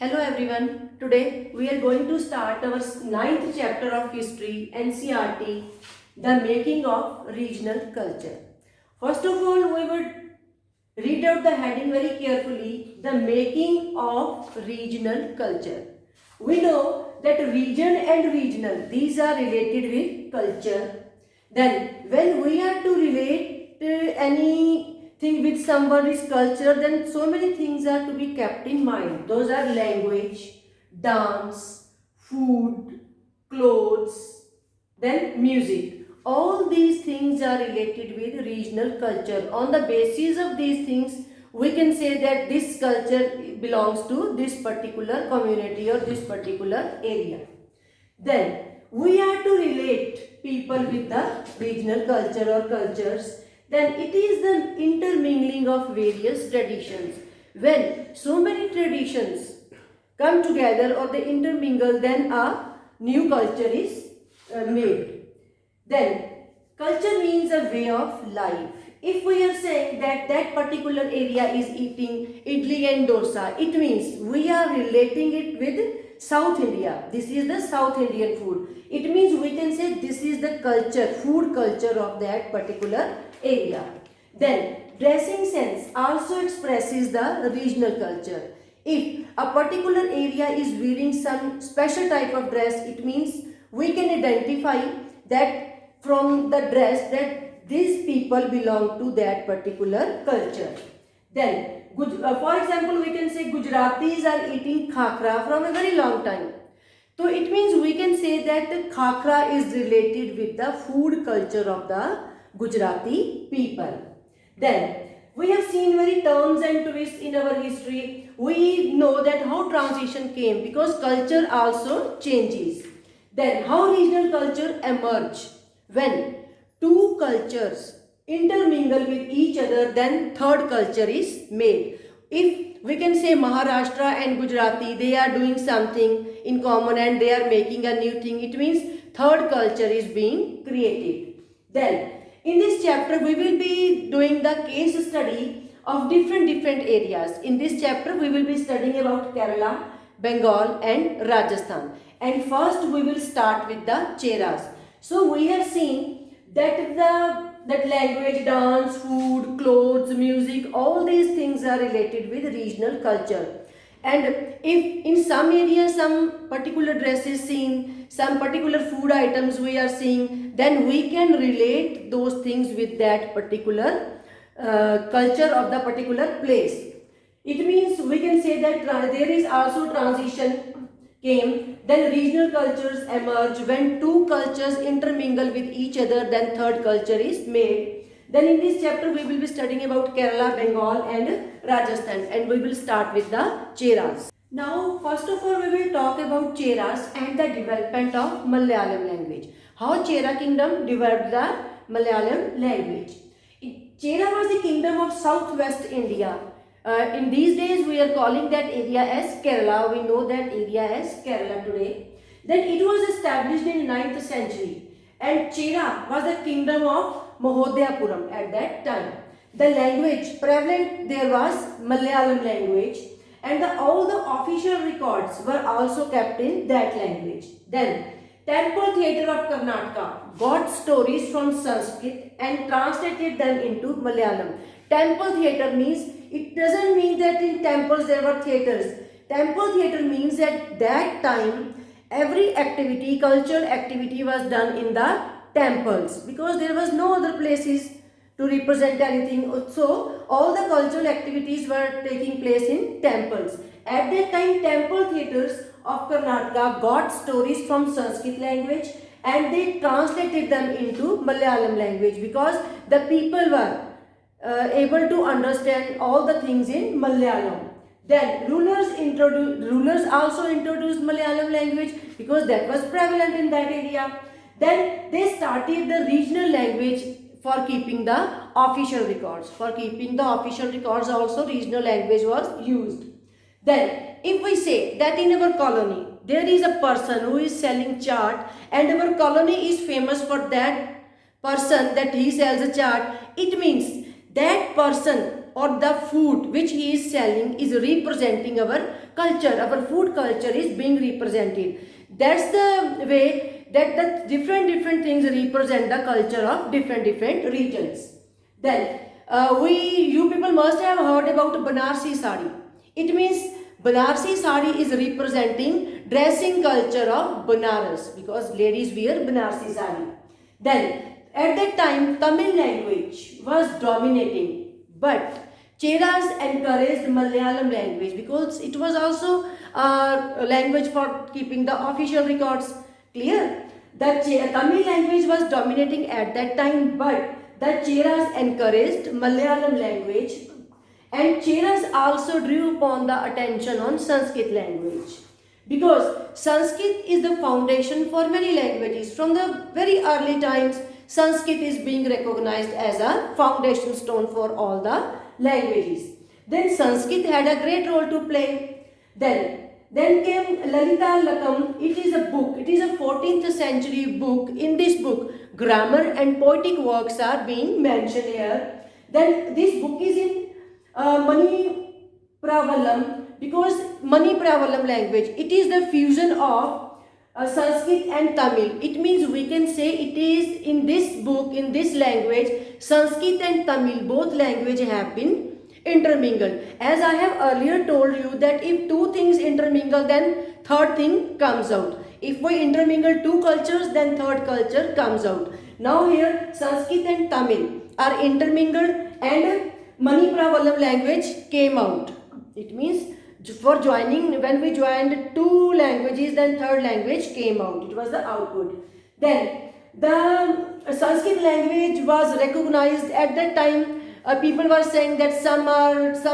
Hello everyone. Today we are going to start our ninth chapter of history NCERT, the making of regional culture. First of all, we would read out the heading very carefully, the making of regional culture. We know that region and regional, these are related with culture. Then when we are to relate anything with somebody's culture, then so many things are to be kept in mind. Those are language, dance, food, clothes, then music. All these things are related with regional culture. On the basis of these things, we can say that this culture belongs to this particular community or this particular area. Then we are to relate people with the regional culture or cultures. Then it is the intermingling of various traditions. When so many traditions come together or they intermingle, then a new culture is made. Then culture means a way of life. If we are saying that that particular area is eating idli and dosa, it means we are relating it with South India. This is the South Indian food. It means we can say this is the culture, food culture of that particular area. Then dressing sense also expresses the regional culture. If a particular area is wearing some special type of dress, it means we can identify that from the dress that these people belong to that particular culture. Then, for example, we can say Gujaratis are eating khakra from a very long time. So it means we can say that khakra is related with the food culture of the Gujarati people. Then, we have seen very turns and twists in our history. We know that how transition came because culture also changes. Then, how regional culture emerged when two cultures intermingle with each other, then third culture is made. If we can say Maharashtra and Gujarati, they are doing something in common and they are making a new thing, it means third culture is being created. Then in this chapter we will be doing the case study of different areas. In this chapter we will be studying about Kerala, Bengal and Rajasthan. And first we will start with the Cheras. So we have seen that that language, dance, food, clothes, music, all these things are related with regional culture. And if in some areas some particular dress is seen, some particular food items we are seeing, then we can relate those things with that particular culture of the particular place. It means we can say that there is also transition came, then regional cultures emerge. When two cultures intermingle with each other, then third culture is made. Then in this chapter we will be studying about Kerala, Bengal and Rajasthan, and we will start with the Cheras. Now first of all we will talk about Cheras and the development of Malayalam language. How Chera kingdom developed the Malayalam language. Chera was the kingdom of southwest India. In these days we are calling that area as Kerala. We know that area as Kerala today. Then it was established in 9th century and Chera was the kingdom of Mahodhayapuram at that time. The language prevalent there was Malayalam language and all the official records were also kept in that language. Then Temple Theatre of Karnataka got stories from Sanskrit and translated them into Malayalam. Temple theatre means, it doesn't mean that in temples there were theatres. Temple theatre means at that time every activity, cultural activity was done in the temples because there was no other places to represent anything. So all the cultural activities were taking place in temples. At that time temple theatres of Karnataka got stories from Sanskrit language and they translated them into Malayalam language because the people were able to understand all the things in Malayalam. Then rulers also introduced Malayalam language because that was prevalent in that area. Then they started the regional language for keeping the official records. For keeping the official records also regional language was used. Then if we say that in our colony there is a person who is selling chaat and our colony is famous for that person that he sells a chaat, it means that person or the food which he is selling is representing our culture, our food culture is being represented. That's the way that the different things represent the culture of different regions. Then you people must have heard about Banarsi sari. It means Banarsi sari is representing dressing culture of Banaras, because ladies wear Banarsi sari. Then at that time Tamil language was dominating, but Cheras encouraged Malayalam language because it was also a language for keeping the official records. Clear? The Tamil language was dominating at that time, but the Cheras encouraged Malayalam language, and Cheras also drew upon the attention on Sanskrit language, because Sanskrit is the foundation for many languages. From the very early times, Sanskrit is being recognized as a foundation stone for all the languages. Then Sanskrit had a great role to play. Then came Lalita Lakam. It is a book. It is a 14th century book. In this book, grammar and poetic works are being mentioned here. Then this book is in Mani Pravalam, because Mani Pravalam language, it is the fusion of Sanskrit and Tamil. It means we can say it is in this book, in this language, Sanskrit and Tamil, both languages have been intermingled. As I have earlier told you that if two things intermingle, then third thing comes out. If we intermingle two cultures, then third culture comes out. Now here Sanskrit and Tamil are intermingled and Manipravalam language came out. It means for joining, when we joined two languages, then third language came out. It was the output. Then the Sanskrit language was recognized at that time. People were saying that some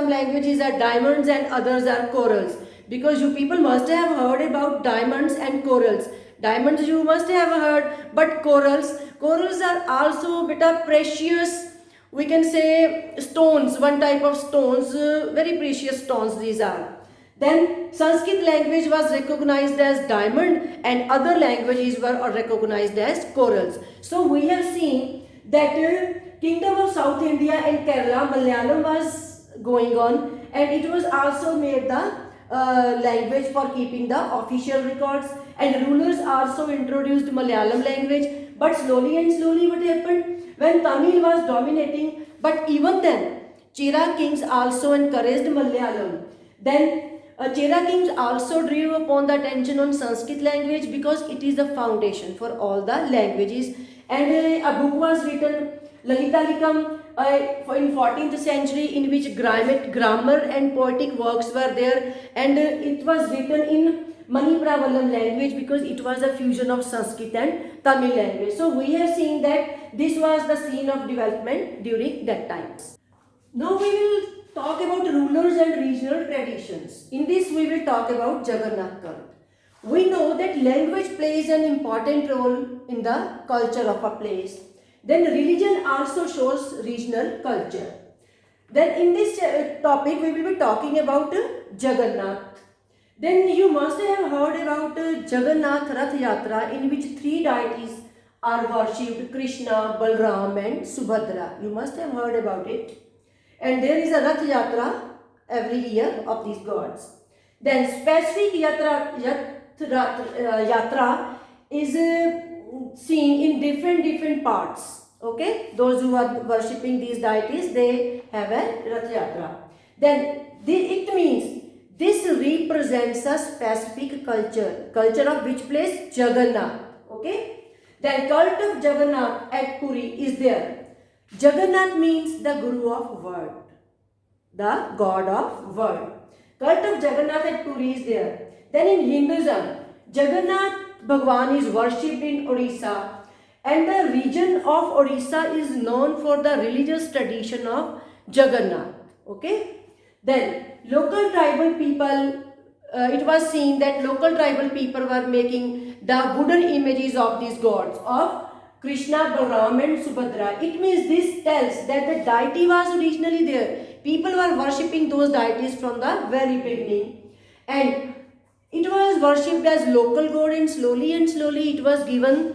languages are diamonds and others are corals, because you people must have heard about diamonds and corals. Diamonds you must have heard, but corals are also a bit of precious, we can say, stones, one type of stones, very precious stones these are. Then Sanskrit language was recognized as diamond and other languages were recognized as corals. So we have seen that Kingdom of South India and Kerala, Malayalam was going on, and it was also made the language for keeping the official records, and rulers also introduced Malayalam language. But slowly what happened? When Tamil was dominating, but even then Chera kings also encouraged Malayalam. Then Chera kings also drew upon the attention on Sanskrit language because it is the foundation for all the languages. And a book was written, Lalita Likam, in 14th century, in which grammar and poetic works were there, and it was written in Manipravalam language because it was a fusion of Sanskrit and Tamil language. So we have seen that this was the scene of development during that time. Now we will talk about rulers and regional traditions. In this we will talk about Jagannath cult. We know that language plays an important role in the culture of a place. Then religion also shows regional culture. Then in this topic we will be talking about Jagannath. Then you must have heard about Jagannath Rath Yatra, in which three deities are worshipped: Krishna, Balram and Subhadra. You must have heard about it. And there is a Rath Yatra every year of these gods. Then specific yatra is seen in different parts. Okay, those who are worshipping these deities, they have a Rath Yatra. Then it means this represents a specific culture of which place? Jagannath. Okay, then cult of Jagannath at Puri is there. Jagannath means the Guru of word, the God of word. Cult of Jagannath at Puri is there. Then in Hinduism, Jagannath Bhagwan is worshipped in Odisha, and the region of Odisha is known for the religious tradition of Jagannath. Okay. Then local tribal people, it was seen that local tribal people were making the wooden images of these gods of Krishna, Balram and Subhadra. It means this tells that the deity was originally there. People were worshipping those deities from the very beginning, and it was worshipped as local god, and slowly it was given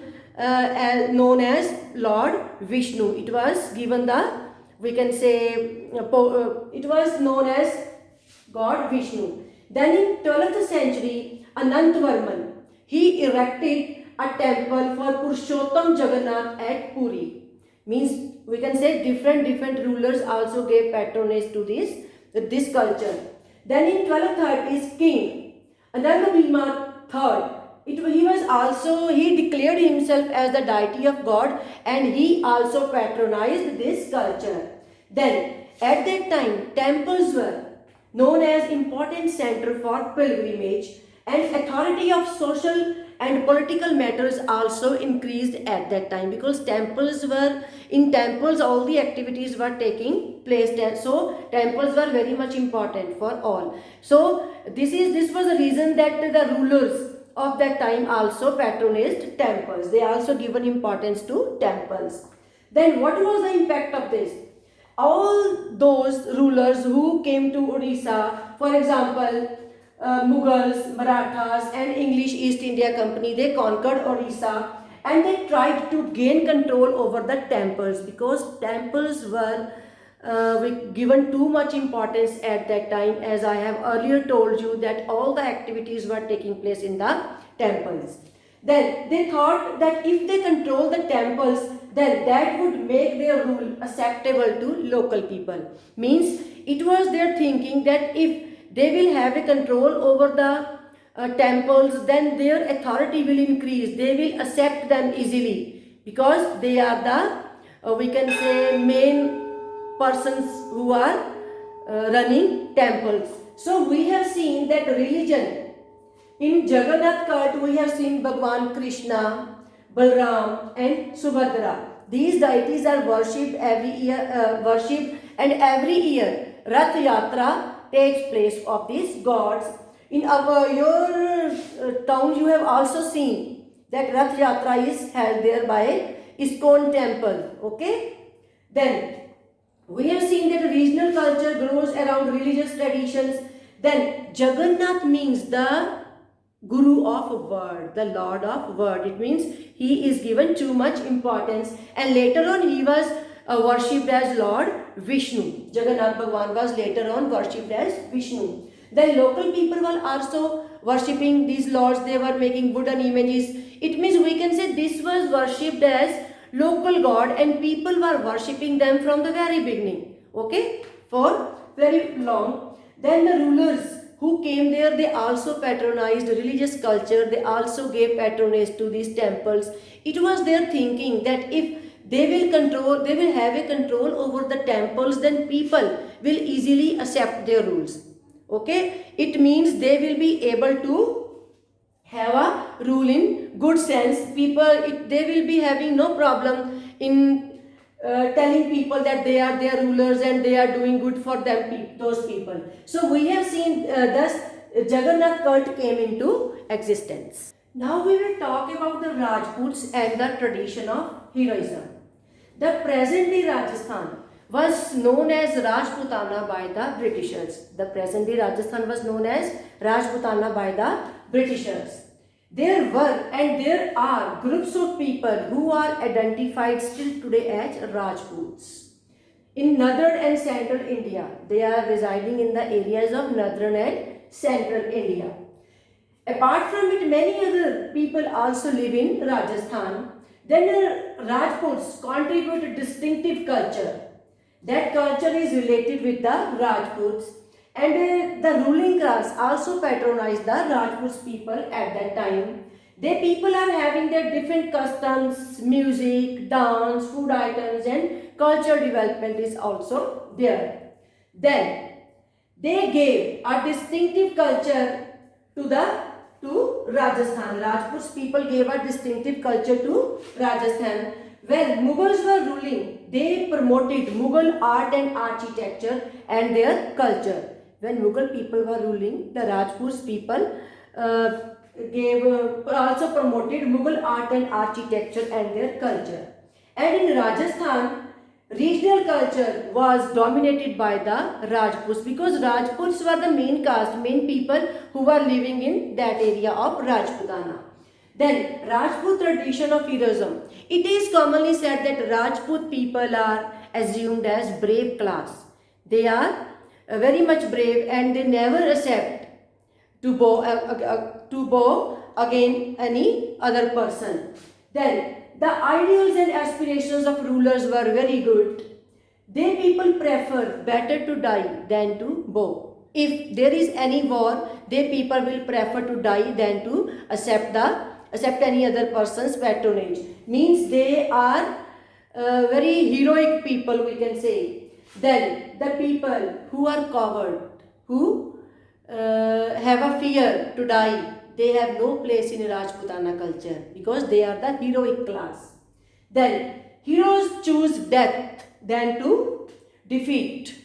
known as Lord Vishnu. It was given we can say, it was known as God Vishnu. Then in 12th century, Anantvarman, he erected a temple for Purushottam Jagannath at Puri. Means we can say different rulers also gave patronage to this culture. Then in 1230s, King Anandabhima III, he declared himself as the deity of God, and he also patronized this culture. Then at that time, temples were known as important center for pilgrimage, and authority of social and political matters also increased at that time, because temples all the activities were taking place there. So temples were very much important for all. So this was the reason that the rulers of that time also patronized temples. They also given importance to temples. Then what was the impact of this? All those rulers who came to Odisha, for example, Mughals, Marathas and English East India Company, they conquered Odisha and they tried to gain control over the temples, because temples were given too much importance at that time. As I have earlier told you that all the activities were taking place in the temples. Then they thought that if they control the temples, then that would make their rule acceptable to local people. Means it was their thinking that if they will have a control over the temples, then their authority will increase. They will accept them easily, because they are the we can say main persons who are running temples. So we have seen that religion in Jagannath cult, we have seen Bhagwan Krishna, Balram and Subhadra. These deities are worshipped every year, and every year Rath Yatra takes place of these gods. In your town, you have also seen that Rath Yatra is held there by ISKCON temple. Okay. Then we have seen that regional culture grows around religious traditions. Then Jagannath means the Guru of word, the Lord of word. It means he is given too much importance, and later on he was worshipped as Lord Vishnu. Jagannath Bhagwan was later on worshipped as Vishnu. Then local people were also worshipping these lords. They were making wooden images. It means we can say this was worshipped as local god, and people were worshipping them from the very beginning. Okay, for very long. Then the rulers who came there, they also patronized religious culture. They also gave patronage to these temples. It was their thinking that if they will have a control over the temples, then people will easily accept their rules. Okay, it means they will be able to have a rule in good sense. They will be having no problem in telling people that they are their rulers and they are doing good for them, those people. So we have seen thus Jagannath cult came into existence. Now we will talk about the Rajputs and the tradition of heroism. The present-day Rajasthan was known as Rajputana by the Britishers. The present-day Rajasthan was known as Rajputana by the Britishers. There were and there are groups of people who are identified still today as Rajputs. In northern and central India, they are residing in the areas of northern and central India. Apart from it, many other people also live in Rajasthan. Then Rajputs contribute a distinctive culture. That culture is related with the Rajputs, and the ruling class also patronized the Rajputs people at that time. They people are having their different customs, music, dance, food items, and culture development is also there. Then they gave a distinctive culture to Rajasthan. Rajputs people gave a distinctive culture to Rajasthan. When Mughals were ruling, they promoted Mughal art and architecture and their culture. When Mughal people were ruling, the Rajputs people also promoted Mughal art and architecture and their culture. And in Rajasthan, regional culture was dominated by the Rajputs, because Rajputs were the main caste, main people who were living in that area of Rajputana. Then Rajput tradition of heroism. It is commonly said that Rajput people are assumed as brave class. They are very much brave, and they never accept to bow against any other person. Then the ideals and aspirations of rulers were very good. They people prefer better to die than to bow. If there is any war, they people will prefer to die than to accept any other person's patronage. Means they are very heroic people, we can say. Then the people who are coward, who have a fear to die, they have no place in Rajputana culture because they are the heroic class. Then heroes choose death than to defeat.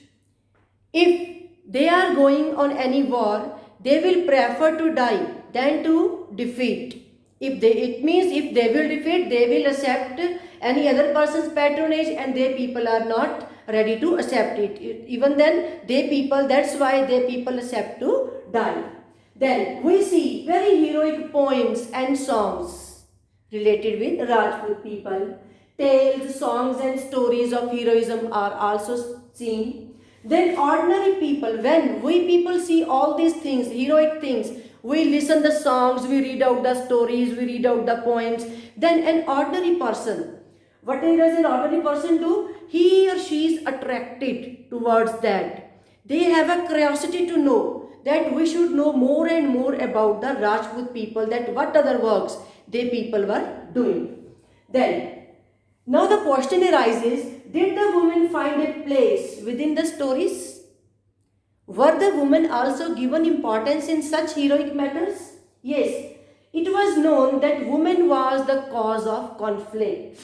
If they are going on any war, they will prefer to die than to defeat. It means if they will defeat, they will accept any other person's patronage, and they people are not ready to accept it. Even then, they people, that's why they people accept to die. Then we see very heroic poems and songs related with Rajput people. Tales, songs and stories of heroism are also seen. Then ordinary people, when we people see all these things, heroic things, we listen the songs, we read out the stories, we read out the poems. Then an ordinary person, what does an ordinary person do? He or she is attracted towards that. They have a curiosity to know that we should know more and more about the Rajput people, that what other works they people were doing. Then, now the question arises, did the women find a place within the stories? Were the women also given importance in such heroic matters? Yes, it was known that woman was the cause of conflict.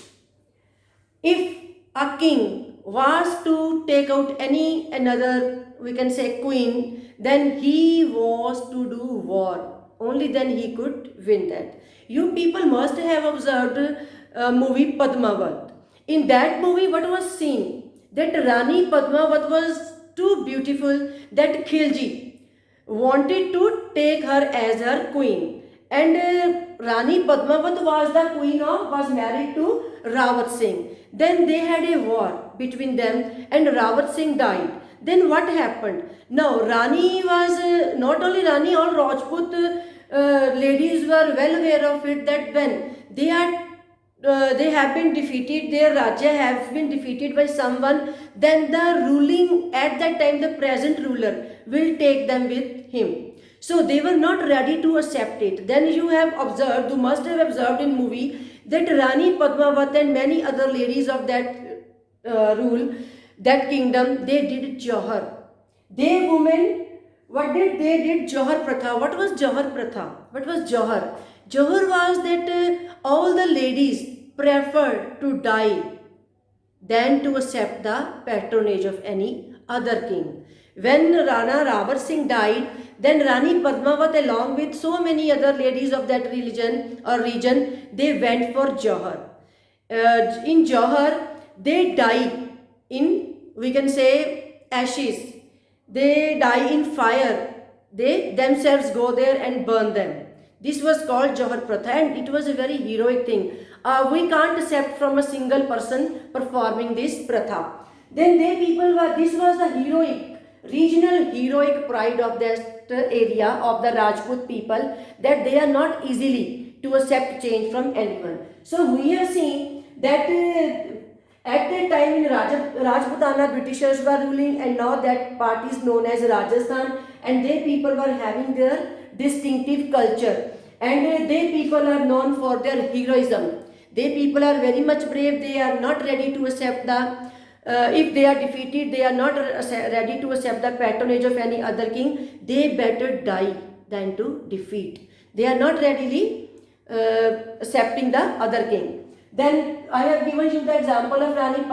If a king was to take out another, we can say queen, then he was to do war. Only then he could win that. You people must have observed movie Padmavat. In that movie, what was seen? That Rani Padmavat was too beautiful that Khilji wanted to take her as her queen. And Rani Padmavat was married to Rawat Singh. Then they had a war between them and Rawat Singh died. Then what happened? Now Rani was, not only Rani, all Rajput ladies were well aware of it, that when they have been defeated, their Raja has been defeated by someone, then the ruling at that time, the present ruler will take them with him. So they were not ready to accept it. Then you must have observed in movie that Rani Padmavat and many other ladies of that that kingdom, they did Johar. They women, what did they did? Johar Pratha. What was Johar Pratha? What was Johar? Johar was that all the ladies preferred to die than to accept the patronage of any other king. When Rana Rawat Singh died, then Rani Padmavat along with so many other ladies of that region, they went for Johar. In Johar, they die in, we can say, ashes. They die in fire. They themselves go there and burn them. This was called Johar Pratha, and it was a very heroic thing. We can't accept from a single person performing this Pratha. Then this was the regional heroic pride of that area of the Rajput people, that they are not easily to accept change from anyone. So we have seen that at that time in Rajputana, Britishers were ruling, and now that part is known as Rajasthan, and they people were having their distinctive culture, and they people are known for their heroism. They people are very much brave. They are not ready to accept if they are defeated, they are not ready to accept the patronage of any other king. They better die than to defeat. They are not readily accepting the other king. Then I have given you the example of Rani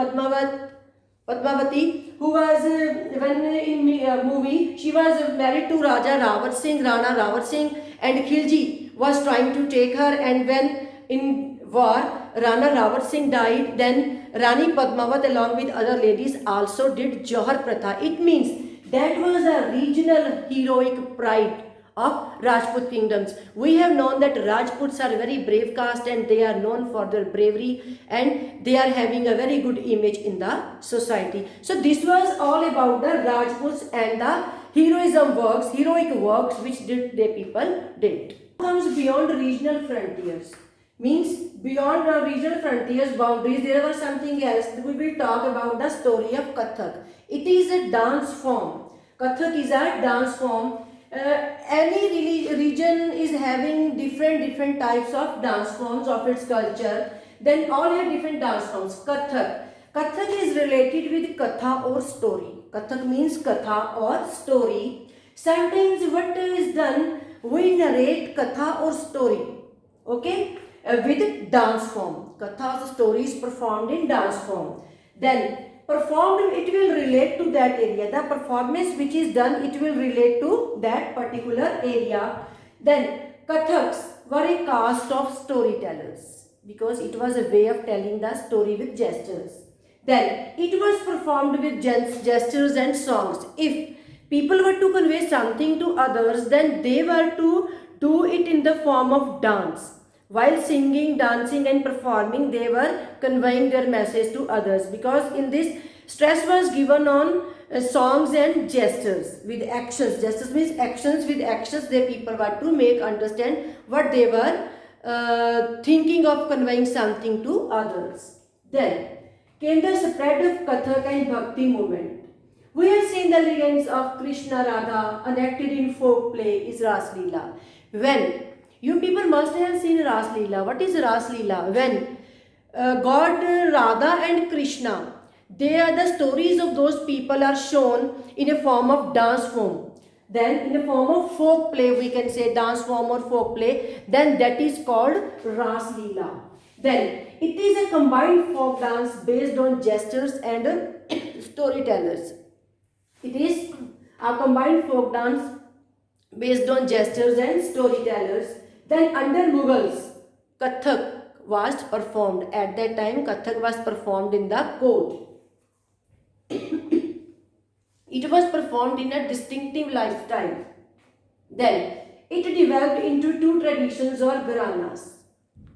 Padmavati, who was, when in movie, she was married to Raja Rawat Singh, Rana Rawat Singh, and Khilji was trying to take her, and when in war, Rana Rawat Singh died, then Rani Padmavat along with other ladies also did Johar Pratha. It means that was a regional heroic pride of Rajput kingdoms. We have known that Rajputs are a very brave caste, and they are known for their bravery, and they are having a very good image in the society. So this was all about the Rajputs and the heroic works which the people did. Comes beyond regional frontiers. Means beyond the regional frontiers boundaries, there was something else. We will talk about the story of Kathak. It is a dance form. Kathak is a dance form. Any region is having different types of dance forms of its culture. Then all have different dance forms. Kathak is related with katha or story. Kathak means katha or story. Sometimes what is done, we narrate katha or story, okay, with dance form. Katha or story is performed in dance form. Then performed, it will relate to that area. The performance which is done, it will relate to that particular area. Then Kathaks were a caste of storytellers because it was a way of telling the story with gestures. Then it was performed with gestures and songs. If people were to convey something to others, then they were to do it in the form of dance. While singing, dancing and performing, they were conveying their message to others, because in this stress was given on songs and gestures with actions. Gestures means actions. With actions, the people were to make understand what they were thinking of conveying something to others. Then came the spread of Kathak and Bhakti movement. We have seen the legends of Krishna Radha enacted in folk play is Ras Leela. When you people must have seen Ras Leela. What is Ras Leela? When God Radha and Krishna, they are the stories of those people are shown in a form of dance form. Then in a form of folk play, we can say dance form or folk play, then that is called Ras Leela. Then it is a combined folk dance based on gestures and storytellers. It is a combined folk dance based on gestures and storytellers. Then under Mughals, Kathak was performed. At that time, Kathak was performed in the court. It was performed in a distinctive lifestyle. Then it developed into two traditions or gharanas.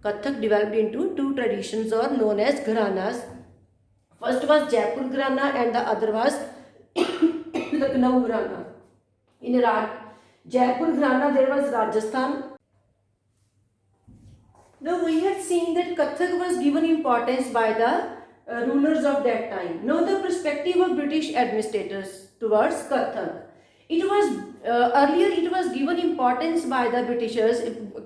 Kathak developed into two traditions or known as gharanas. First was Jaipur Gharana and the other was Lucknow Gharana. In Jaipur Gharana there was Rajasthan. Now we had seen that Kathak was given importance by the rulers of that time. Now the perspective of British administrators towards Kathak. It was earlier it was given importance by the Britishers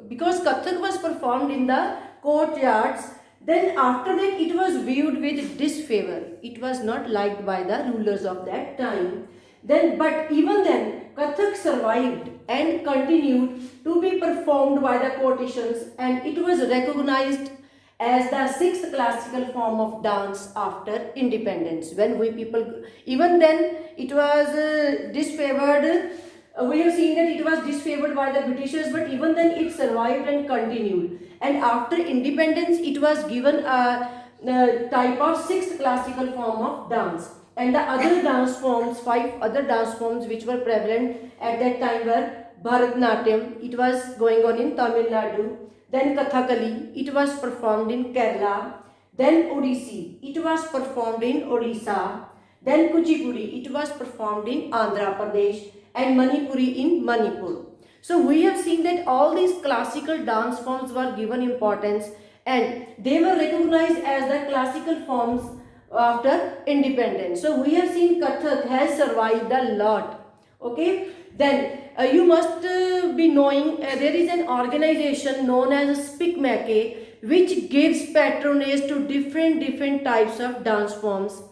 because Kathak was performed in the courtyards. Then after that it was viewed with disfavor. It was not liked by the rulers of that time. But even then Kathak survived and continued to be performed by the courtesans, and it was recognized as the sixth classical form of dance after independence. When we people, even then it was disfavored. We have seen that it was disfavored by the Britishers, but even then it survived and continued. And after independence, it was given a type of sixth classical form of dance. And the other dance forms, 5 other dance forms which were prevalent at that time were Bharatnatyam, it was going on in Tamil Nadu. Then Kathakali, it was performed in Kerala. Then Odissi, it was performed in Odisha. Then Kuchipudi, it was performed in Andhra Pradesh. And Manipuri in Manipur. So we have seen that all these classical dance forms were given importance and they were recognized as the classical forms after independence. So we have seen Kathak has survived a lot. Okay. Then you must be knowing there is an organization known as SPICMACE which gives patronage to different types of dance forms.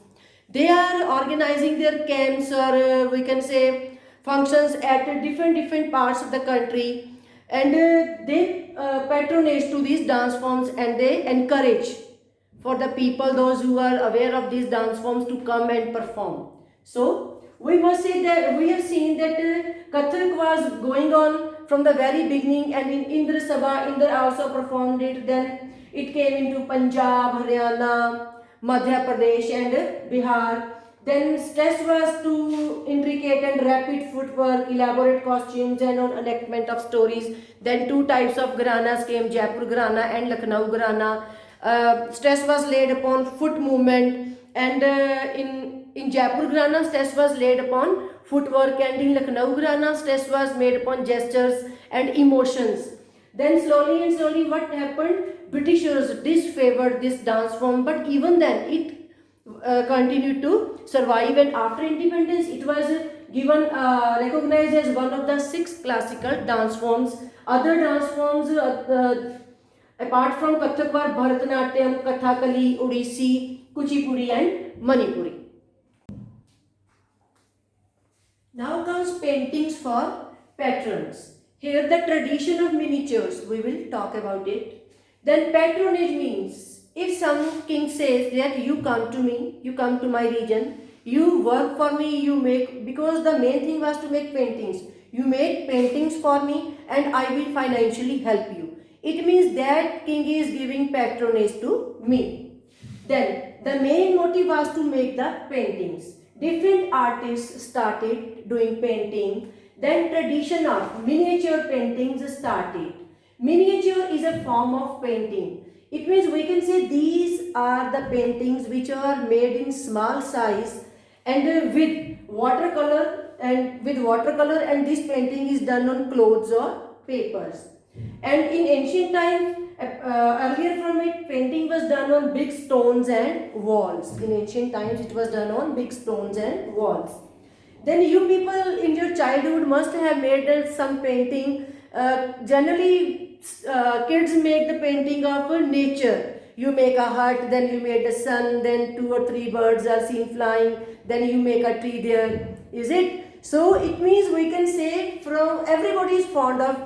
They are organizing their camps or we can say functions at different parts of the country, and they patronage to these dance forms and they encourage for the people, those who are aware of these dance forms, to come and perform. So we must say that we have seen that Kathak was going on from the very beginning, and in Indra Sabha, Indra also performed it. Then it came into Punjab, Haryana, Madhya Pradesh and Bihar. Then stress was to intricate and rapid footwork, elaborate costumes and on enactment of stories. Then 2 types of gharanas came, Jaipur Gharana and Lucknow Gharana. Stress was laid upon foot movement, and in Jaipur Gharana stress was laid upon footwork, and in Lucknow Gharanas stress was made upon gestures and emotions. Then slowly and slowly what happened? Britishers disfavored this dance form, but even then it continued to survive, and after independence it was given recognized as one of the 6 classical dance forms. Other dance forms apart from Kathak were Bharatanatyam, Kathakali, Odissi, Kuchipudi and Manipuri. Now comes paintings for patrons. Here the tradition of miniatures, we will talk about it. Then patronage means if some king says that you come to me, you come to my region, you work for me, you make, because the main thing was to make paintings. You make paintings for me and I will financially help you. It means that king is giving patronage to me. Then the main motive was to make the paintings. Different artists started doing painting. Then tradition of miniature paintings started. Miniature is a form of painting. It means we can say these are the paintings which are made in small size and with watercolor, and this painting is done on clothes or papers. And in ancient times, earlier from it, painting was done on big stones and walls. In ancient times, it was done on big stones and walls. Then you people in your childhood must have made some painting. Generally, kids make the painting of nature. You make a hut, then you made the sun, then 2 or 3 birds are seen flying, then you make a tree there. Is it? So it means we can say from everybody is fond of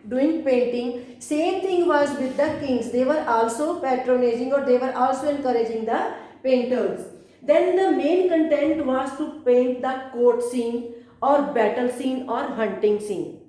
doing painting. Same thing was with the kings. They were also patronizing, or they were also encouraging the painters. Then the main content was to paint the court scene or battle scene or hunting scene.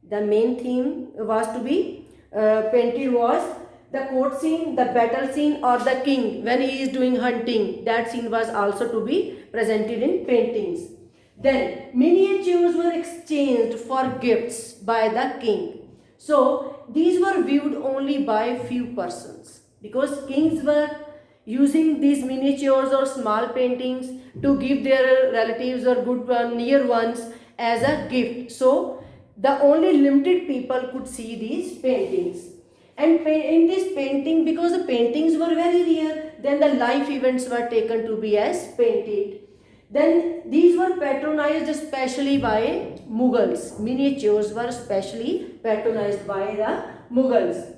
The main theme was to be painted was the court scene, the battle scene, or the king when he is doing hunting. That scene was also to be presented in paintings. Then miniatures were exchanged for gifts by the king. So these were viewed only by few persons, because kings were using these miniatures or small paintings to give their relatives or good near ones as a gift. So the only limited people could see these paintings. And in this painting, because the paintings were very rare, then the life events were taken to be as painted. Then these were patronized especially by Mughals. Miniatures were specially patronized by the Mughals.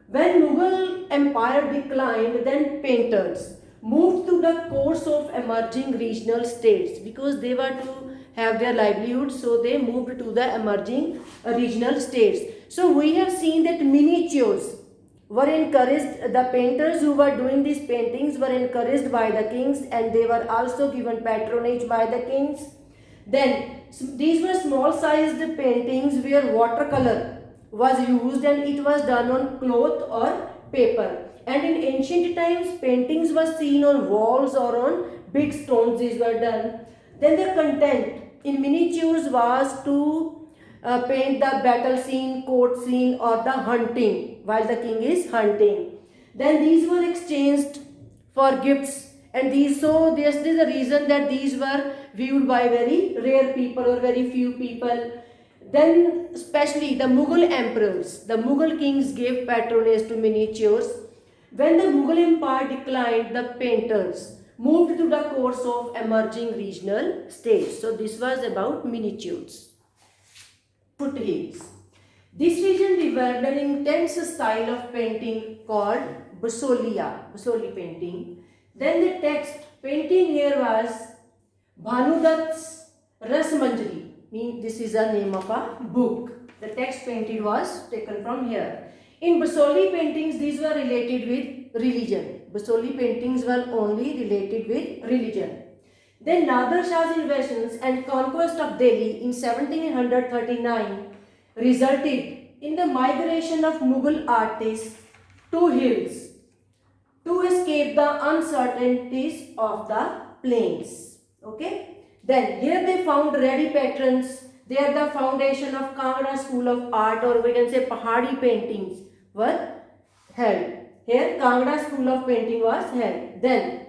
When Mughal empire declined, then painters moved to the course of emerging regional states, because they were to have their livelihood, so they moved to the emerging regional states. So we have seen that miniatures were encouraged, the painters who were doing these paintings were encouraged by the kings, and they were also given patronage by the kings. Then these were small sized paintings where watercolor was used, and it was done on cloth or paper. And in ancient times, paintings were seen on walls or on big stones. These were done. Then the content in miniatures was to paint the battle scene, court scene, or the hunting while the king is hunting. Then these were exchanged for gifts, and these, so this is the reason that these were viewed by very rare people or very few people. Then especially the Mughal emperors, the Mughal kings gave patronage to miniatures. When the Mughal empire declined, the painters moved to the course of emerging regional states. So this was about miniatures. Foothills. This region developed an intense style of painting called Basoli painting. Then the text painting here was Bhanudat's Rasmanjari. This is the name of a book. The text painted was taken from here. In Basoli paintings, these were related with religion. Basoli paintings were only related with religion. Then Nader Shah's invasions and conquest of Delhi in 1739 resulted in the migration of Mughal artists to hills to escape the uncertainties of the plains. Okay. Then here they found ready patrons. They are the foundation of Kangra School of Art, or we can say Pahadi paintings were held. Here Kangra School of Painting was held. Then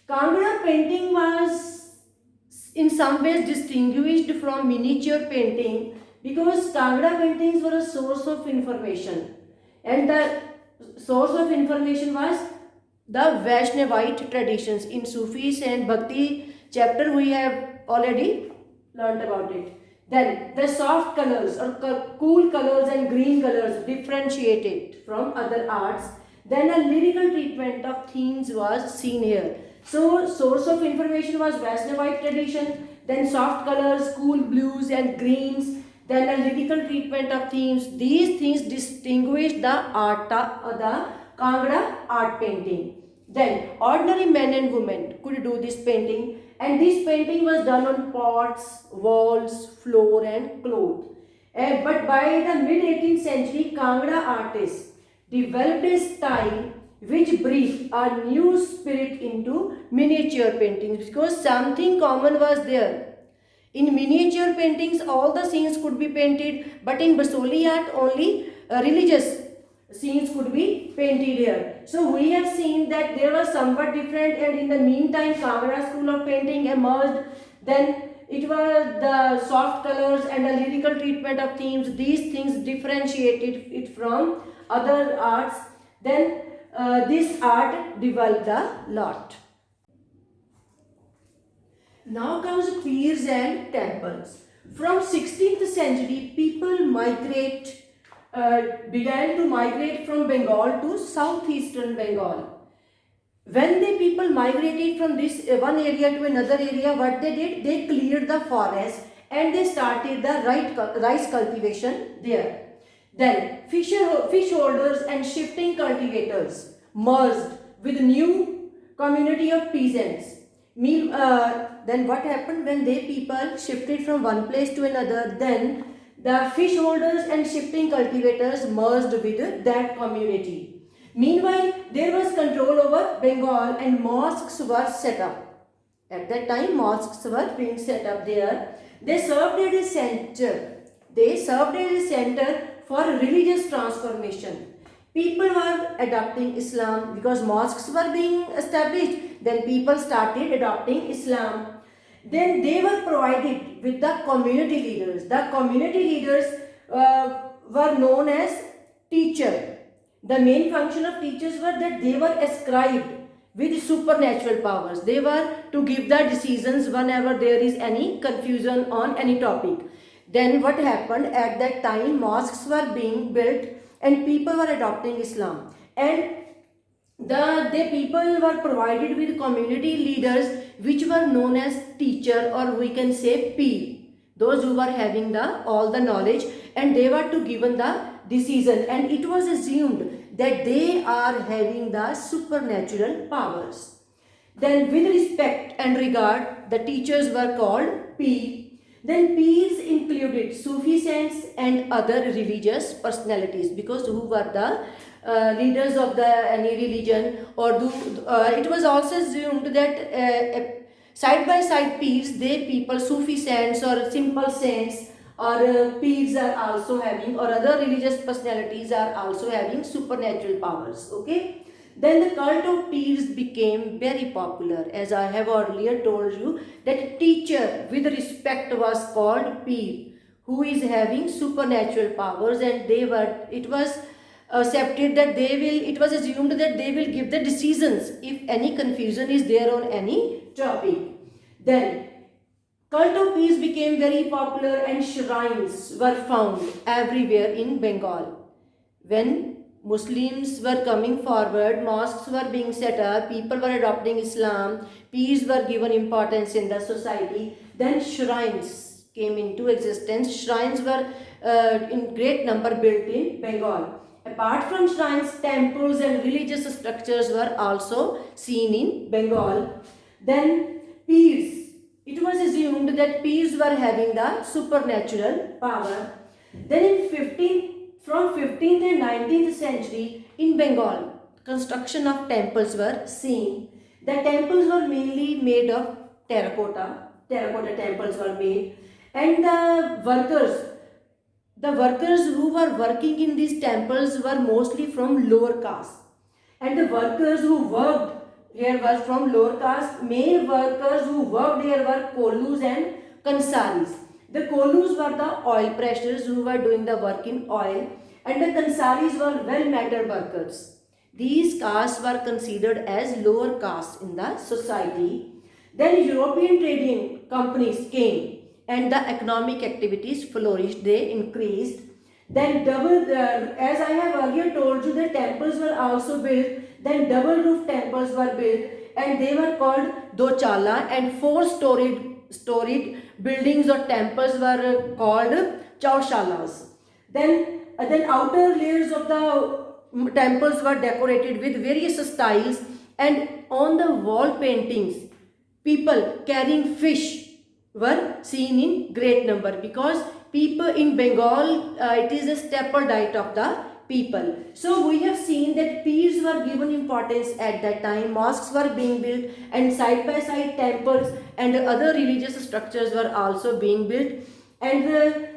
Kangra painting was in some ways distinguished from miniature painting because Kangra paintings were a source of information, and the source of information was the Vaishnavite traditions. In Sufis and Bhakti chapter we have already learnt about it. Then the soft colors or cool colors and green colors differentiated from other arts. Then a lyrical treatment of themes was seen here. So source of information was Vaishnavite tradition, then soft colors, cool blues and greens, then a lyrical treatment of themes. These things distinguish the the Kangra art painting. Then ordinary men and women could do this painting, and this painting was done on pots, walls, floor and cloth. But by the mid 18th century, Kangra artists developed a style which breathed a new spirit into miniature paintings because something common was there. In miniature paintings, all the scenes could be painted, but in Basoli art, only religious scenes could be painted here. So we have seen that they were somewhat different, and in the meantime, Kangra school of painting emerged. Then it was the soft colors and the lyrical treatment of themes. These things differentiated it from other arts. Then this art developed a lot. Now comes pirs and temples. From 16th century, people began to migrate from Bengal to southeastern Bengal. When the people migrated from this one area to another area, what they did, they cleared the forest and they started the rice cultivation there. Then fish holders and shifting cultivators merged with new community of peasants. Then what happened when they people shifted from one place to another? Then the fish holders and shifting cultivators merged with that community. Meanwhile, there was control over Bengal and mosques were set up. At that time, mosques were being set up there. They served as a center. They served as a center for religious transformation. People were adopting Islam because mosques were being established. Then people started adopting Islam. Then they were provided with the community leaders. The community leaders were known as teacher. The main function of teachers were that they were ascribed with supernatural powers. They were to give the decisions whenever there is any confusion on any topic. Then what happened at that time, mosques were being built and people were adopting Islam. And the people were provided with community leaders which were known as teacher, or we can say peer. Those who were having all the knowledge, and they were to given the decision, and it was assumed that they are having the supernatural powers. Then with respect and regard, the teachers were called peer. Then peers included Sufi saints and other religious personalities, because who were the leaders of any religion, or it was also assumed that side by side peers, Sufi saints or simple saints or peers are also having, or other religious personalities are also having supernatural powers. Okay. Then the cult of peers became very popular. As I have earlier told you, that teacher with respect was called peer, who is having supernatural powers, and it was accepted that it was assumed that they will give the decisions if any confusion is there on any topic. Then cult of peers became very popular and shrines were found everywhere in Bengal. When Muslims were coming forward, mosques were being set up, people were adopting Islam, peers were given importance in the society, then shrines came into existence. Shrines were in great number built in Bengal. Apart from shrines, temples and religious structures were also seen in Bengal. Then peers. It was assumed that peers were having the supernatural power. Then from 15th and 19th century in Bengal, construction of temples were seen. The temples were mainly made of terracotta. Terracotta temples were made, and the workers who were working in these temples were mostly from lower caste, and the workers who worked here were from lower caste. Main workers who worked here were Kolus and Kansaris. The Kolus were the oil pressers who were doing the work in oil, and the Kansaris were well matter workers. These castes were considered as lower castes in the society. Then European trading companies came and the economic activities flourished, they increased. Then as I have earlier told you, the temples were also built. Then double roof temples were built and they were called Dochala, and four-storied buildings or temples were called Chaushalas. Then outer layers of the temples were decorated with various styles, and on the wall paintings people carrying fish were seen in great number, because people in Bengal, it is a staple diet of the people. So we have seen that peers were given importance at that time, mosques were being built, and side by side temples and other religious structures were also being built, and the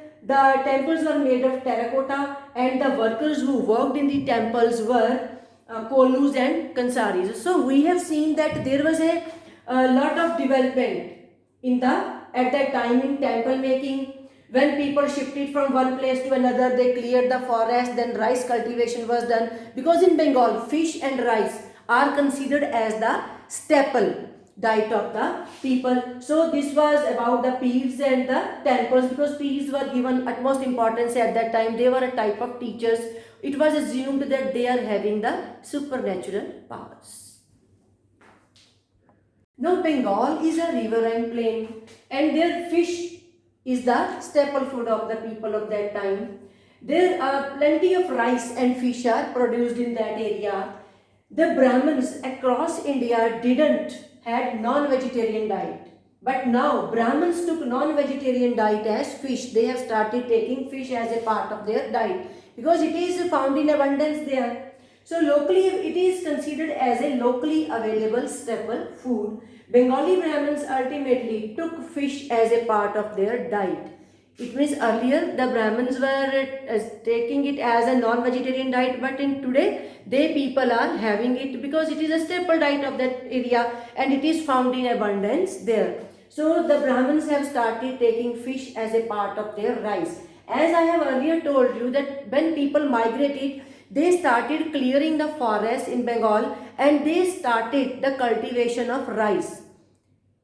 temples were made of terracotta, and the workers who worked in the temples were Kolus and Kansaris. So we have seen that there was a lot of development in at that time in temple making. When people shifted from one place to another, they cleared the forest, then rice cultivation was done, because in Bengal fish and rice are considered as the staple diet of the people. So this was about the peers and the temples, because peers were given utmost importance at that time. They were a type of teachers. It was assumed that they are having the supernatural powers. Now Bengal is a riverine plain, and their fish is the staple food of the people of that time. There are plenty of rice and fish are produced in that area. The Brahmins across India didn't had non-vegetarian diet, but now Brahmins took non-vegetarian diet as fish. They have started taking fish as a part of their diet because it is found in abundance there. So locally it is considered as a locally available staple food. Bengali Brahmins ultimately took fish as a part of their diet. It means earlier the Brahmins were taking it as a non-vegetarian diet, but in today they people are having it because it is a staple diet of that area and it is found in abundance there. So the Brahmins have started taking fish as a part of their rice. As I have earlier told you that when people migrated, they started clearing the forests in Bengal and they started the cultivation of rice.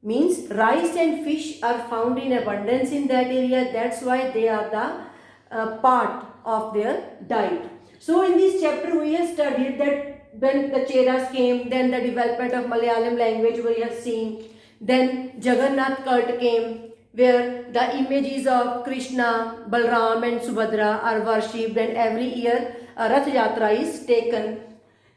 Means rice and fish are found in abundance in that area. That's why they are the part of their diet. So in this chapter we have studied that when the Cheras came, then the development of Malayalam language we have seen. Then Jagannath cult came, where the images of Krishna, Balram and Subhadra are worshipped, and every year a Rath Yatra is taken.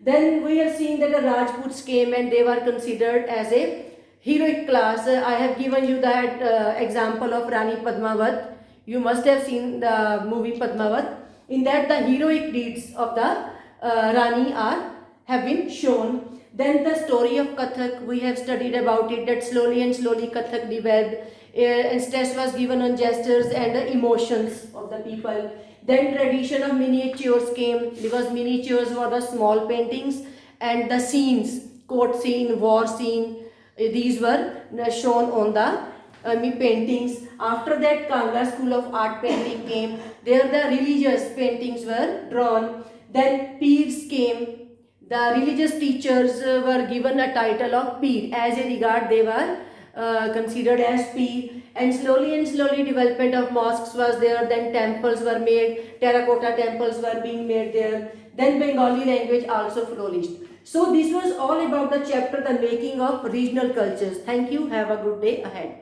Then we have seen that the Rajputs came and they were considered as a heroic class. I have given you that example of Rani Padmavat. You must have seen the movie Padmavat. In that the heroic deeds of the Rani have been shown. Then the story of Kathak, we have studied about it, that slowly and slowly Kathak developed and stress was given on gestures and the emotions of the people. Then tradition of miniatures came, because miniatures were the small paintings and the scenes, court scene, war scene, these were shown on the paintings. After that Kangra school of art painting came, there the religious paintings were drawn. Then peers came. The religious teachers were given a title of peer. As a regard they were considered as peer, and slowly development of mosques was there. Then temples were made, terracotta temples were being made there. Then Bengali language also flourished. So this was all about the chapter, the making of regional cultures. Thank you. Have a good day ahead.